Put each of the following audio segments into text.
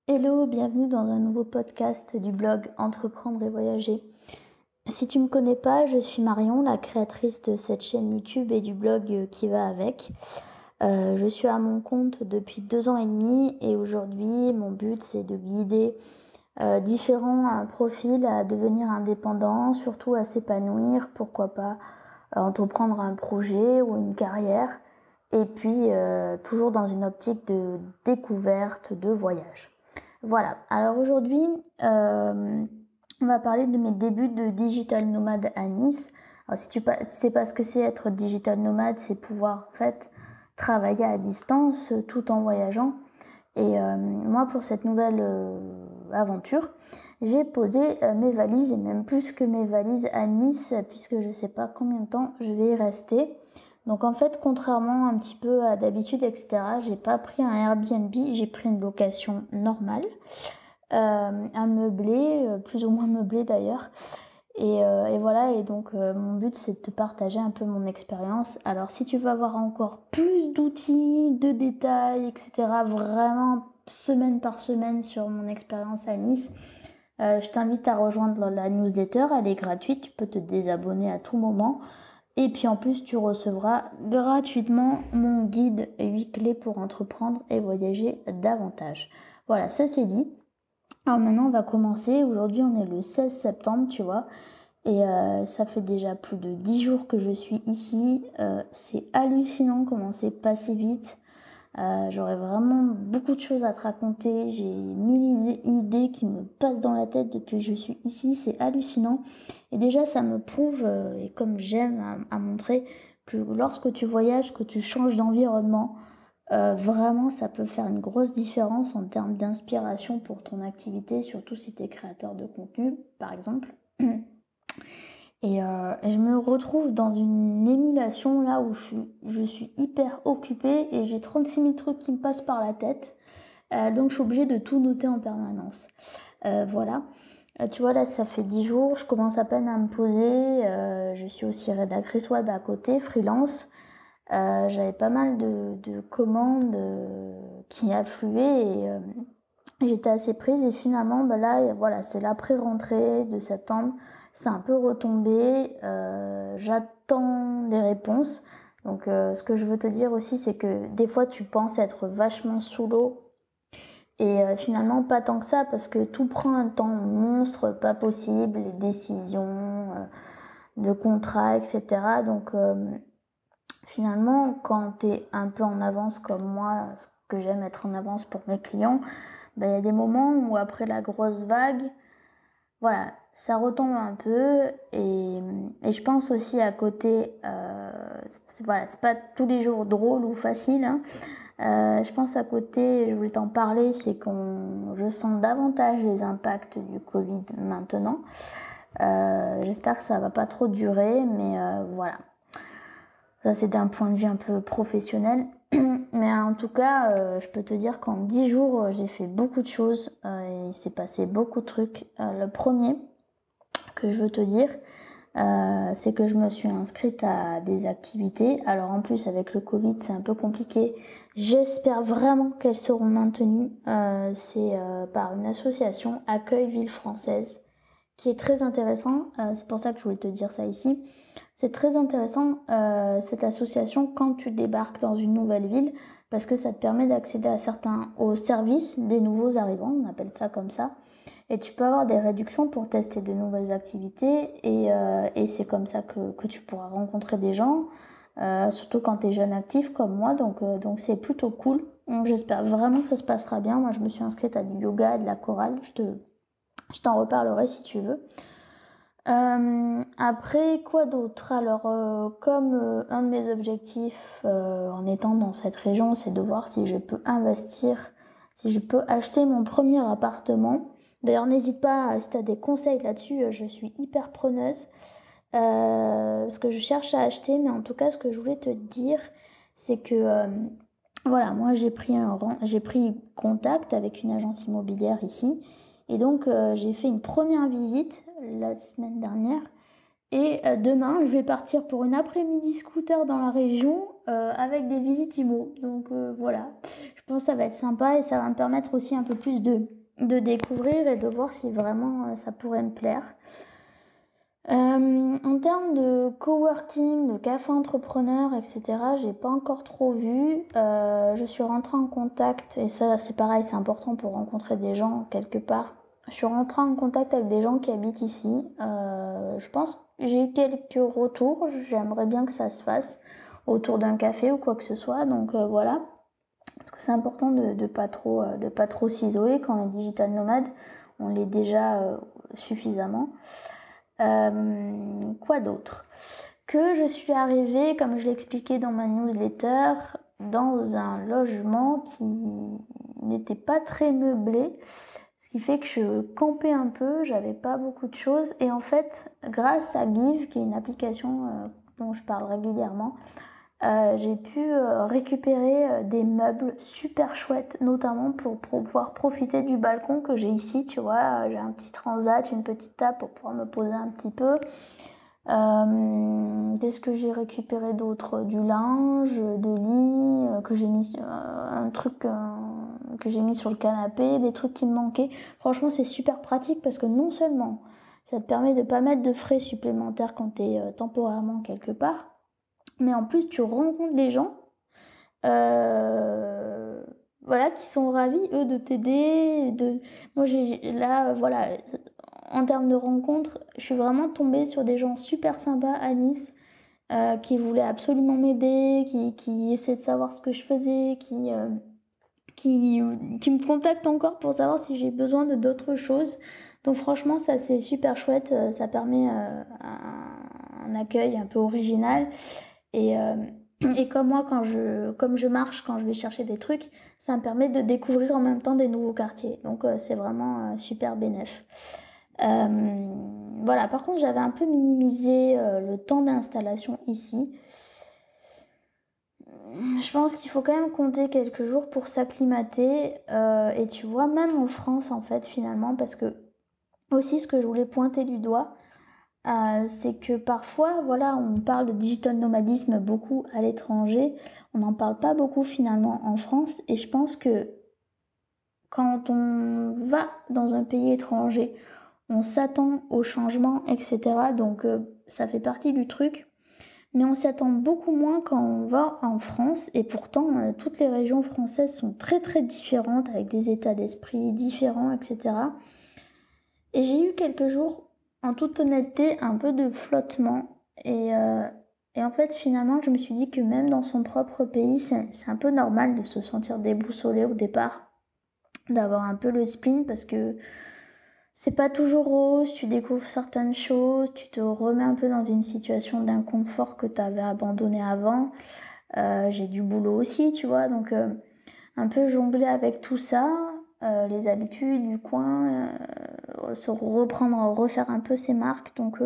Hello, bienvenue dans un nouveau podcast du blog Entreprendre et voyager. Si tu me connais pas, je suis Marion, la créatrice de cette chaîne YouTube et du blog qui va avec. Je suis à mon compte depuis 2 ans et demi et aujourd'hui mon but c'est de guider différents profils à devenir indépendants, surtout à s'épanouir, pourquoi pas entreprendre un projet ou une carrière et puis toujours dans une optique de découverte, de voyage. Voilà, alors aujourd'hui, on va parler de mes débuts de digital nomade à Nice. Alors si tu sais pas ce que c'est être digital nomade, c'est pouvoir en fait travailler à distance tout en voyageant. Et moi, pour cette nouvelle aventure, j'ai posé mes valises, et même plus que mes valises, à Nice, puisque je ne sais pas combien de temps je vais y rester. Donc en fait, contrairement un petit peu à d'habitude, etc., j'ai pas pris un Airbnb, j'ai pris une location normale, un meublé, plus ou moins meublé d'ailleurs. Et voilà, et donc mon but c'est de te partager un peu mon expérience. Alors si tu veux avoir encore plus d'outils, de détails, etc., vraiment semaine par semaine sur mon expérience à Nice, je t'invite à rejoindre la newsletter, elle est gratuite, tu peux te désabonner à tout moment. Et puis en plus tu recevras gratuitement mon guide 8 clés pour entreprendre et voyager davantage. Voilà, ça c'est dit. Alors maintenant on va commencer, aujourd'hui on est le 16 septembre, tu vois. Et ça fait déjà plus de 10 jours que je suis ici. C'est hallucinant comment c'est passé vite. J'aurais vraiment beaucoup de choses à te raconter. J'ai 1000 idées qui me passent dans la tête depuis que je suis ici. C'est hallucinant. Et déjà, ça me prouve, et comme j'aime à montrer, que lorsque tu voyages, que tu changes d'environnement, vraiment, ça peut faire une grosse différence en termes d'inspiration pour ton activité, surtout si tu es créateur de contenu, par exemple. Et je me retrouve dans une émulation là où je suis hyper occupée et j'ai 36 000 trucs qui me passent par la tête. Donc je suis obligée de tout noter en permanence. Voilà. Tu vois là, ça fait 10 jours, je commence à peine à me poser. Je suis aussi rédactrice web à côté, freelance. J'avais pas mal de commandes qui affluaient et j'étais assez prise et finalement là voilà, c'est l'après-rentrée de septembre, c'est un peu retombé, j'attends des réponses. Donc ce que je veux te dire aussi, c'est que des fois tu penses être vachement sous l'eau et finalement pas tant que ça, parce que tout prend un temps monstre pas possible, les décisions de contrats, etc. Donc finalement quand tu es un peu en avance comme moi, ce que j'aime être en avance pour mes clients, il y a des moments où après la grosse vague, voilà, ça retombe un peu. Et je pense aussi à côté, voilà, c'est pas tous les jours drôle ou facile, hein. Je pense à côté, je voulais t'en parler, c'est je sens davantage les impacts du Covid maintenant. J'espère que ça va pas trop durer, mais voilà. Ça, c'est d'un point de vue un peu professionnel. Mais en tout cas, je peux te dire qu'en 10 jours, j'ai fait beaucoup de choses et il s'est passé beaucoup de trucs. Le premier que je veux te dire, c'est que je me suis inscrite à des activités. Alors en plus, avec le Covid, c'est un peu compliqué. J'espère vraiment qu'elles seront maintenues. C'est par une association Accueil Ville Française qui est très intéressant. C'est pour ça que je voulais te dire ça ici. C'est très intéressant cette association quand tu débarques dans une nouvelle ville, parce que ça te permet d'accéder aux services des nouveaux arrivants, on appelle ça comme ça. Et tu peux avoir des réductions pour tester de nouvelles activités et c'est comme ça que tu pourras rencontrer des gens, surtout quand tu es jeune actif comme moi, donc c'est plutôt cool. Donc j'espère vraiment que ça se passera bien. Moi je me suis inscrite à du yoga et de la chorale, je t'en reparlerai si tu veux. Après, quoi d'autre? Alors, comme un de mes objectifs en étant dans cette région, c'est de voir si je peux investir, si je peux acheter mon premier appartement. D'ailleurs, n'hésite pas, si tu as des conseils là-dessus, je suis hyper preneuse. Parce que je cherche à acheter, mais en tout cas, ce que je voulais te dire, c'est que voilà, moi j'ai pris contact avec une agence immobilière ici. Et donc j'ai fait une première visite la semaine dernière Et demain, je vais partir pour une après-midi scooter dans la région avec des visites IMO. Donc voilà, je pense que ça va être sympa et ça va me permettre aussi un peu plus de découvrir et de voir si vraiment ça pourrait me plaire. En termes de coworking, de café entrepreneur, etc., j'ai pas encore trop vu. Je suis rentrée en contact, et ça c'est pareil, c'est important pour rencontrer des gens quelque part. Je suis rentrée en contact avec des gens qui habitent ici. Je pense que j'ai eu quelques retours, j'aimerais bien que ça se fasse autour d'un café ou quoi que ce soit, donc voilà. Parce que c'est important de pas trop s'isoler quand on est digital nomade, on l'est déjà suffisamment. Quoi d'autre? Que je suis arrivée, comme je l'expliquais dans ma newsletter, dans un logement qui n'était pas très meublé, ce qui fait que je campais un peu, j'avais pas beaucoup de choses, et en fait, grâce à Give, qui est une application dont je parle régulièrement, j'ai pu récupérer des meubles super chouettes, notamment pour pouvoir profiter du balcon que j'ai ici, tu vois. J'ai un petit transat, une petite table pour pouvoir me poser un petit peu. Qu'est-ce que j'ai récupéré d'autre? Du linge, de lit, que j'ai mis, un truc que j'ai mis sur le canapé, des trucs qui me manquaient. Franchement, c'est super pratique parce que non seulement ça te permet de pas mettre de frais supplémentaires quand tu es temporairement quelque part, mais en plus tu rencontres des gens voilà, qui sont ravis eux de t'aider. Moi là voilà, en termes de rencontres, je suis vraiment tombée sur des gens super sympas à Nice, qui voulaient absolument m'aider, qui essaient de savoir ce que je faisais, qui me contactent encore pour savoir si j'ai besoin de d'autres choses. Donc franchement ça c'est super chouette, ça permet un accueil un peu original. Et comme moi, comme je marche, quand je vais chercher des trucs, ça me permet de découvrir en même temps des nouveaux quartiers. Donc c'est vraiment super bénéf. Voilà, par contre, j'avais un peu minimisé le temps d'installation ici. Je pense qu'il faut quand même compter quelques jours pour s'acclimater. Et tu vois, même en France, en fait, finalement, parce que aussi ce que je voulais pointer du doigt, c'est que parfois, voilà, on parle de digital nomadisme beaucoup à l'étranger, on n'en parle pas beaucoup finalement en France, et je pense que quand on va dans un pays étranger, on s'attend au changement, etc. Donc ça fait partie du truc, mais on s'y attend beaucoup moins quand on va en France, et pourtant toutes les régions françaises sont très très différentes, avec des états d'esprit différents, etc. Et j'ai eu quelques jours, en toute honnêteté, un peu de flottement. Et en fait, finalement, je me suis dit que même dans son propre pays, c'est un peu normal de se sentir déboussolé au départ, d'avoir un peu le spleen, parce que c'est pas toujours rose, tu découvres certaines choses, tu te remets un peu dans une situation d'inconfort que tu avais abandonné avant. J'ai du boulot aussi, tu vois, donc un peu jongler avec tout ça, les habitudes du coin, refaire un peu ses marques. Donc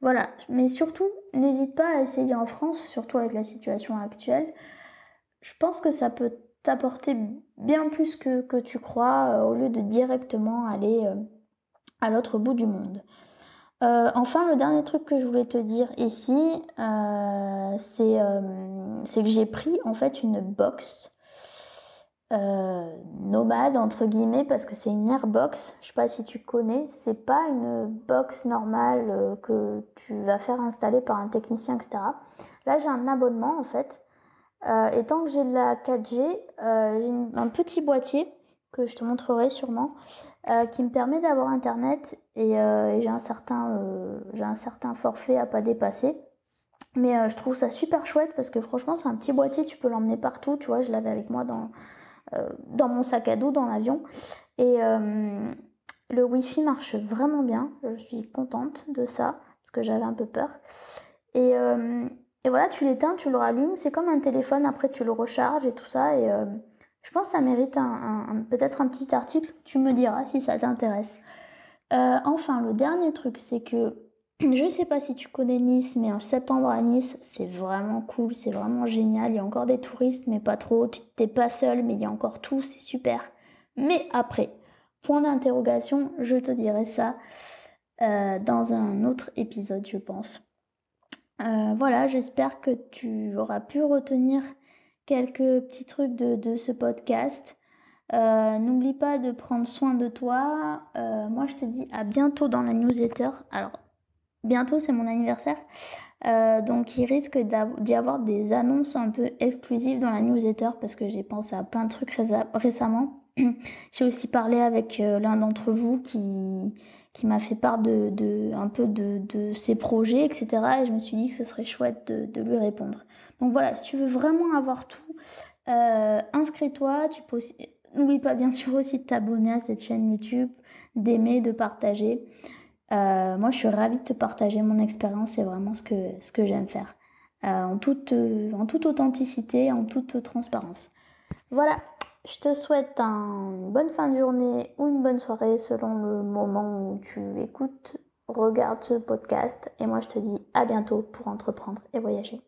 voilà, mais surtout, n'hésite pas à essayer en France, surtout avec la situation actuelle. Je pense que ça peut t'apporter bien plus que tu crois, au lieu de directement aller à l'autre bout du monde. Enfin, le dernier truc que je voulais te dire ici, c'est que j'ai pris en fait une box nomade entre guillemets, parce que c'est une airbox. Je sais pas si tu connais, c'est pas une box normale que tu vas faire installer par un technicien, etc. Là j'ai un abonnement en fait, et tant que j'ai de la 4G, j'ai un petit boîtier que je te montrerai sûrement, qui me permet d'avoir internet, et j'ai un certain forfait à pas dépasser. Mais je trouve ça super chouette parce que franchement c'est un petit boîtier, tu peux l'emmener partout, tu vois, je l'avais avec moi dans mon sac à dos dans l'avion, et le wifi marche vraiment bien, je suis contente de ça parce que j'avais un peu peur, et voilà, tu l'éteins, tu le rallumes, c'est comme un téléphone, après tu le recharges et tout ça, et je pense que ça mérite peut-être un petit article, tu me diras si ça t'intéresse. Enfin, le dernier truc, c'est que je sais pas si tu connais Nice, mais en septembre à Nice, c'est vraiment cool, c'est vraiment génial. Il y a encore des touristes, mais pas trop. Tu t'es pas seul, mais il y a encore tout, c'est super. Mais après, point d'interrogation, je te dirai ça dans un autre épisode, je pense. Voilà, j'espère que tu auras pu retenir quelques petits trucs de ce podcast. N'oublie pas de prendre soin de toi. Moi, je te dis à bientôt dans la newsletter. Alors, bientôt, c'est mon anniversaire. Donc, il risque d'y avoir des annonces un peu exclusives dans la newsletter parce que j'ai pensé à plein de trucs récemment. J'ai aussi parlé avec l'un d'entre vous qui m'a fait part un peu de ses projets, etc. Et je me suis dit que ce serait chouette de lui répondre. Donc voilà, si tu veux vraiment avoir tout, inscris-toi. N'oublie pas bien sûr aussi de t'abonner à cette chaîne YouTube, d'aimer, de partager. Moi, je suis ravie de te partager mon expérience, c'est vraiment ce que j'aime faire. En toute authenticité, en toute transparence. Voilà, je te souhaite une bonne fin de journée ou une bonne soirée selon le moment où tu écoutes, regardes ce podcast. Et moi, je te dis à bientôt pour entreprendre et voyager.